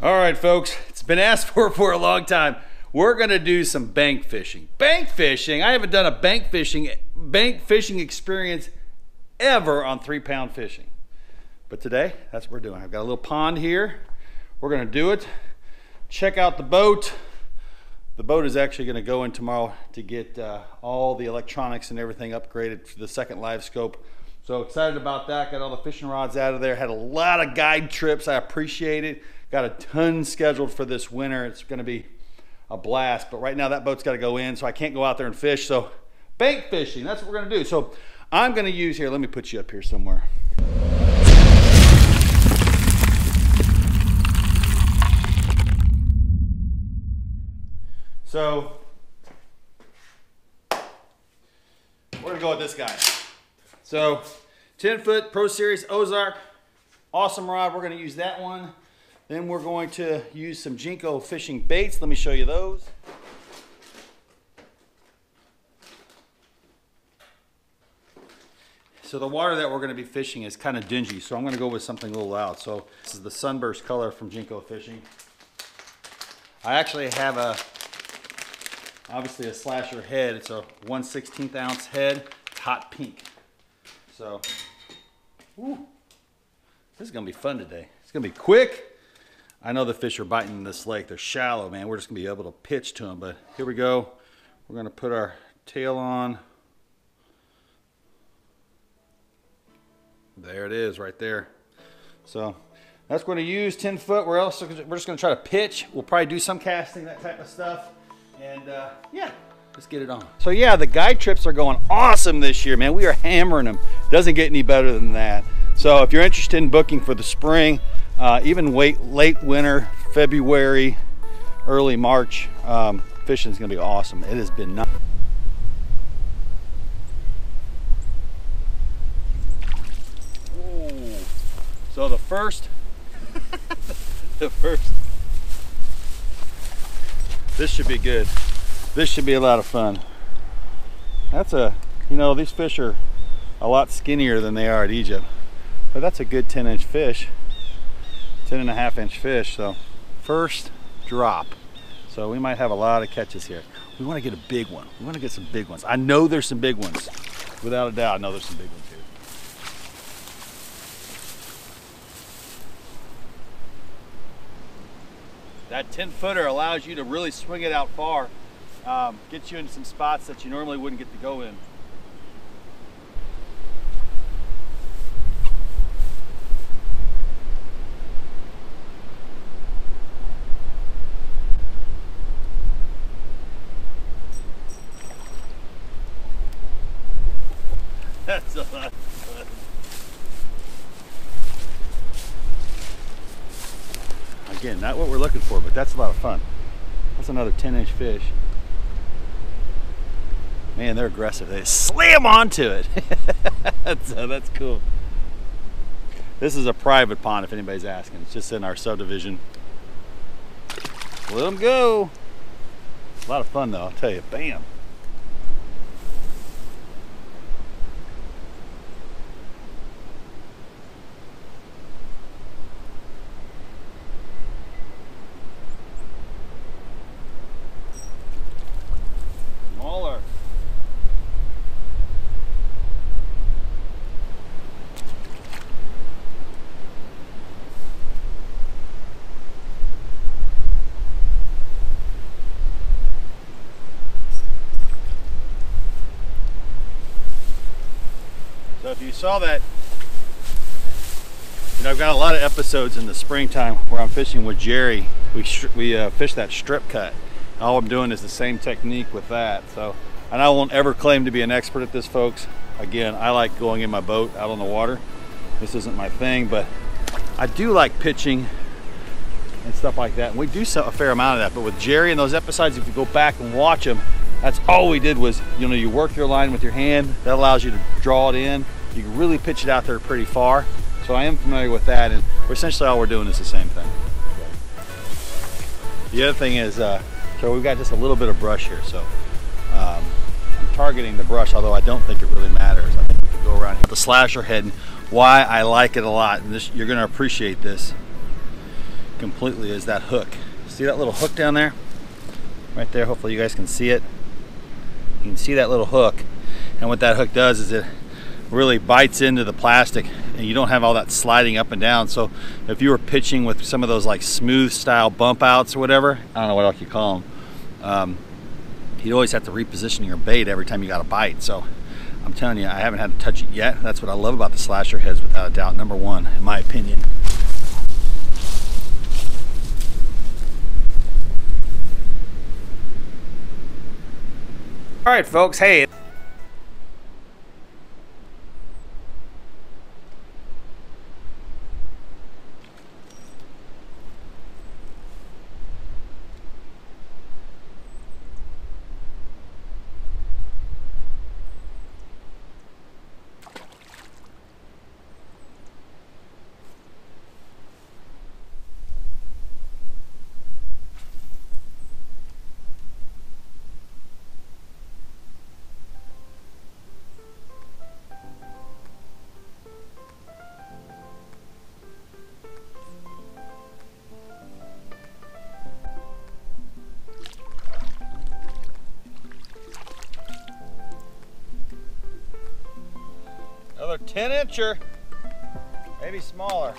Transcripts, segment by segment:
All right, folks, it's been asked for a long time. We're gonna do some bank fishing. Bank fishing, I haven't done a bank fishing experience ever on 3-pound fishing. But today, that's what we're doing. I've got a little pond here. We're gonna do it. Check out the boat. The boat is actually gonna go in tomorrow to get all the electronics and everything upgraded for the second live scope. So excited about that. Got all the fishing rods out of there. Had a lot of guide trips. I appreciate it. Got a ton scheduled for this winter. It's gonna be a blast, but right now that boat's gotta go in, so I can't go out there and fish. So bank fishing, that's what we're gonna do. So I'm gonna use here, let me put you up here somewhere. So we're gonna go with this guy. So 10-foot Pro Series Ozark, awesome rod. We're gonna use that one. Then we're going to use some Jinko fishing baits. Let me show you those. So the water that we're going to be fishing is kind of dingy, so I'm going to go with something a little loud. So this is the Sunburst color from Jinko Fishing. I actually have obviously a slasher head. It's a 1/16 ounce head. It's hot pink. So, woo, this is going to be fun today. It's going to be quick. I know the fish are biting in this lake. They're shallow, man. We're just gonna be able to pitch to them, but here we go. We're gonna put our tail on. There it is right there. So that's going to use 10 foot. We're just gonna try to pitch. We'll probably do some casting, that type of stuff. And yeah, let's get it on. So yeah, the guide trips are going awesome this year, man. We are hammering them. Doesn't get any better than that. So if you're interested in booking for the spring, even late winter, February, early March, fishing is going to be awesome. It has been nuts. So the first, this should be good. This should be a lot of fun. That's you know, these fish are a lot skinnier than they are at Egypt, but that's a good 10-inch fish. 10.5-inch fish. So first drop. So we might have a lot of catches here. We want to get a big one. We want to get some big ones. I know there's some big ones. Without a doubt, I know there's some big ones here. That 10-footer allows you to really swing it out far. Gets you into some spots that you normally wouldn't get to go in. That's a lot of fun. Again, not what we're looking for, but that's a lot of fun. That's another 10-inch fish. Man, they're aggressive. They slam onto it. That's cool. This is a private pond, if anybody's asking. It's just in our subdivision. Let them go. A lot of fun, though, I'll tell you. Bam. So if you saw that, you know, I've got a lot of episodes in the springtime where I'm fishing with Jerry. We fish that strip cut. All I'm doing is the same technique with that. So, and I won't ever claim to be an expert at this, folks. Again, I like going in my boat out on the water. This isn't my thing, but I do like pitching and stuff like that. And we do a fair amount of that. But with Jerry and those episodes, if you go back and watch them, that's all we did was, you know, you work your line with your hand. That allows you to draw it in. You can really pitch it out there pretty far. So I am familiar with that, and essentially all we're doing is the same thing. The other thing is, so we've got just a little bit of brush here. So I'm targeting the brush, although I don't think it really matters. I think we can go around here. The slasher head, why I like it a lot, and this, you're gonna appreciate this. completely is that hook. See that little hook down there? Right there, hopefully you guys can see it. You can see that little hook, and what that hook does is it really bites into the plastic and you don't have all that sliding up and down. So if you were pitching with some of those like smooth style bump outs or whatever, I don't know what else you call them, you'd always have to reposition your bait every time you got a bite. So I'm telling you, I haven't had to touch it yet. That's what I love about the slasher heads, without a doubt, number one, in my opinion. All right, folks, hey. Another 10-incher, maybe smaller.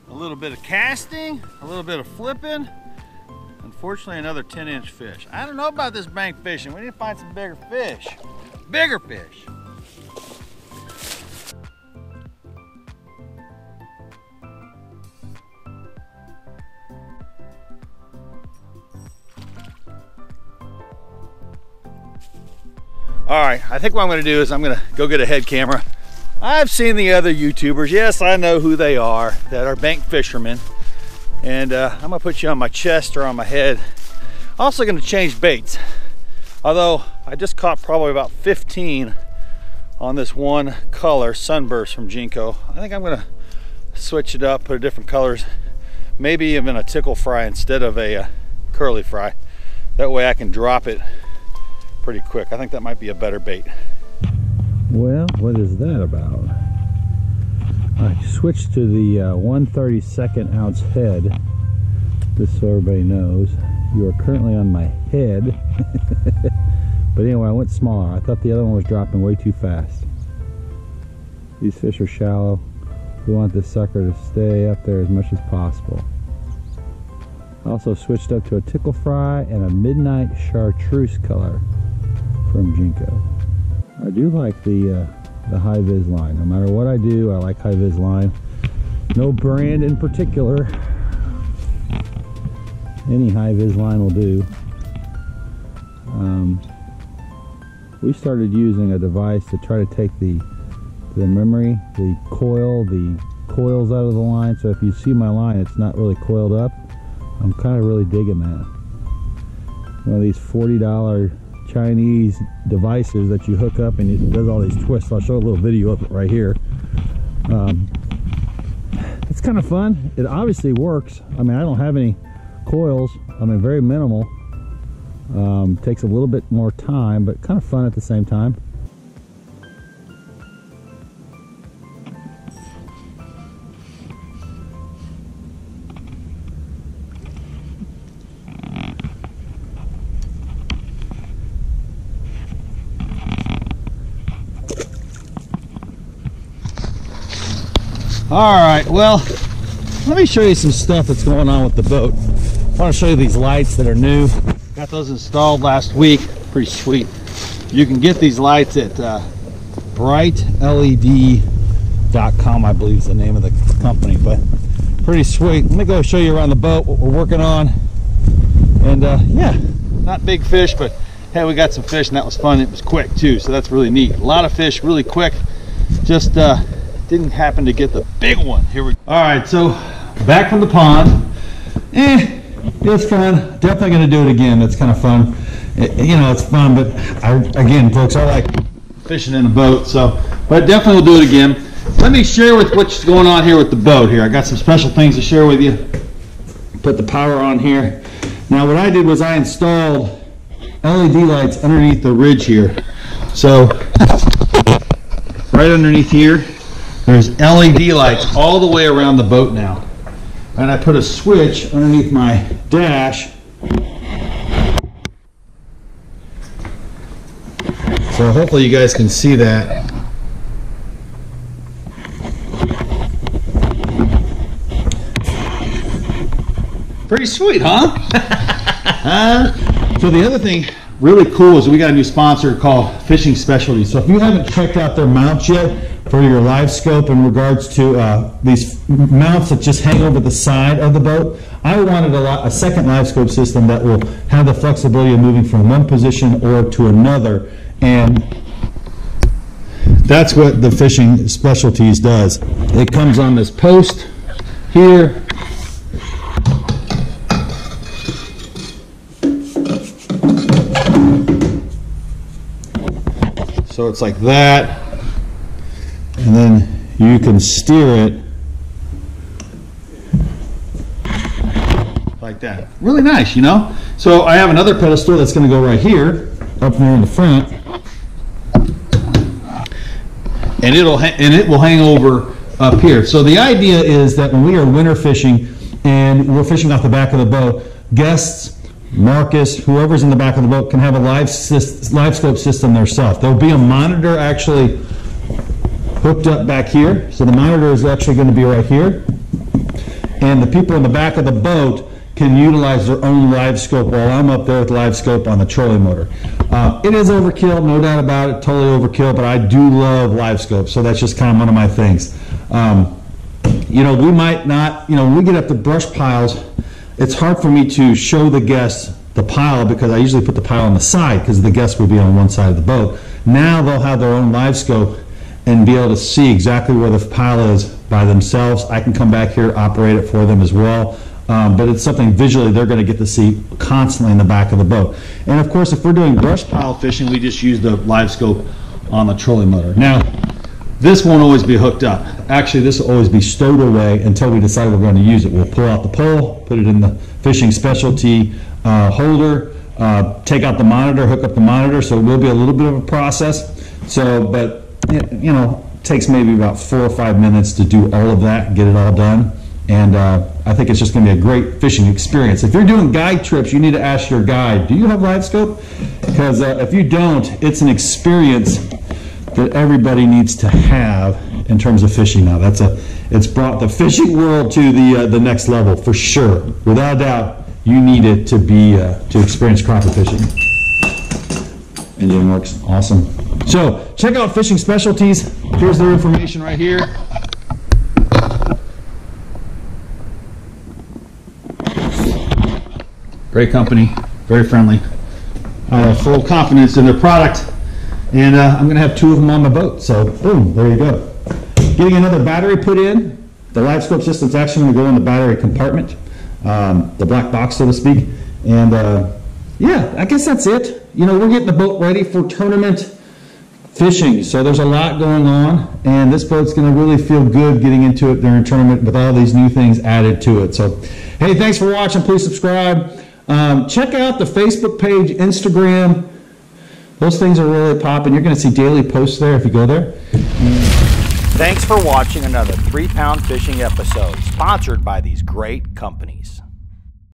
A little bit of casting, a little bit of flipping. Unfortunately, another 10-inch fish. I don't know about this bank fishing. We need to find some bigger fish. Bigger fish. All right, I think what I'm gonna do is I'm gonna go get a head camera. I've seen the other YouTubers. Yes, I know who they are, that are bank fishermen. And I'm gonna put you on my chest or on my head. Also gonna change baits. Although I just caught probably about 15 on this one color, Sunburst from Jinko. I think I'm gonna switch it up, put different colors. Maybe even a tickle fry instead of a curly fry. That way I can drop it pretty quick. I think that might be a better bait. Well, what is that about? I switched to the 1/32 ounce head, just so everybody knows. You are currently on my head. But anyway, I went smaller. I thought the other one was dropping way too fast. These fish are shallow. We want this sucker to stay up there as much as possible. I also switched up to a tickle fry and a midnight chartreuse color from Jinko. I do like the high vis line. No matter what I do, I like high vis line. No brand in particular. Any high vis line will do. We started using a device to try to take the memory, the coils out of the line. So if you see my line, it's not really coiled up. I'm kind of really digging that. One of these $40 Chinese devices that you hook up and it does all these twists. I'll show a little video of it right here. It's kind of fun. It obviously works. I mean, I don't have any coils. I mean, very minimal. Takes a little bit more time, but kind of fun at the same time. All right, well, let me show you some stuff that's going on with the boat. I want to show you these lights that are new. Got those installed last week. Pretty sweet. You can get these lights at brightled.com, I believe is the name of the company, but pretty sweet. Let me go show you around the boat what we're working on. And yeah, not big fish, but hey, we got some fish and that was fun. It was quick too, so that's really neat. A lot of fish, really quick. Just didn't happen to get the big one. Here we go. All right, so back from the pond. It was fun. Definitely going to do it again. It's kind of fun. You know, it's fun, but again, folks, I like fishing in a boat. So, but definitely we'll do it again. Let me share with what's going on here with the boat here. I got some special things to share with you. Put the power on here. Now what I did was I installed LED lights underneath the ridge here. So right underneath here, there's LED lights all the way around the boat now. And I put a switch underneath my dash. So hopefully you guys can see that. Pretty sweet, huh? So the other thing really cool is we got a new sponsor called Fishing Specialties. So if you haven't checked out their mounts yet for your live scope in regards to these mounts that just hang over the side of the boat, I wanted a second live scope system that will have the flexibility of moving from one position or to another, and that's what the Fishing Specialties does. It comes on this post here. So it's like that, and then you can steer it like that. Really nice, you know? So I have another pedestal that's going to go right here, up there in the front, and it will hang over up here. So the idea is that when we are winter fishing and we're fishing off the back of the boat, guests, Marcus, whoever's in the back of the boat, can have a live scope system themselves. There'll be a monitor actually hooked up back here. So the monitor is actually going to be right here. And the people in the back of the boat can utilize their own live scope while I'm up there with live scope on the trolling motor. It is overkill, no doubt about it, totally overkill, but I do love live scope, so that's just kind of one of my things. You know, we might not, you know, when we get up to brush piles, it's hard for me to show the guests the pile because I usually put the pile on the side because the guests will be on one side of the boat. Now they'll have their own live scope and be able to see exactly where the pile is by themselves. I can come back here, operate it for them as well. But it's something visually they're going to get to see constantly in the back of the boat. And of course, if we're doing brush pile fishing, we just use the live scope on the trolling motor. Now, this won't always be hooked up. Actually, this will always be stowed away until we decide we're going to use it. We'll pull out the pole, put it in the Fishing Specialty holder, take out the monitor, hook up the monitor, so it will be a little bit of a process. So, but, you know, it takes maybe about 4 or 5 minutes to do all of that, get it all done. And I think it's just going to be a great fishing experience. If you're doing guide trips, you need to ask your guide, do you have live scope? Because if you don't, it's an experience that everybody needs to have in terms of fishing now. It's brought the fishing world to the next level for sure. Without a doubt, you need it to be to experience crappie fishing. Engine works awesome. So check out Fishing Specialties. Here's their information right here. Great company, very friendly. I have full confidence in their product. And I'm going to have 2 of them on my boat. So, boom, there you go. Getting another battery put in. The live scope system is actually going to go in the battery compartment, the black box, so to speak. And, yeah, I guess that's it. You know, we're getting the boat ready for tournament fishing. So there's a lot going on. And this boat's going to really feel good getting into it during tournament with all these new things added to it. So, hey, thanks for watching. Please subscribe. Check out the Facebook page, Instagram. Those things are really popping. You're going to see daily posts there if you go there. Thanks for watching another 3 Pound Fishing episode sponsored by these great companies.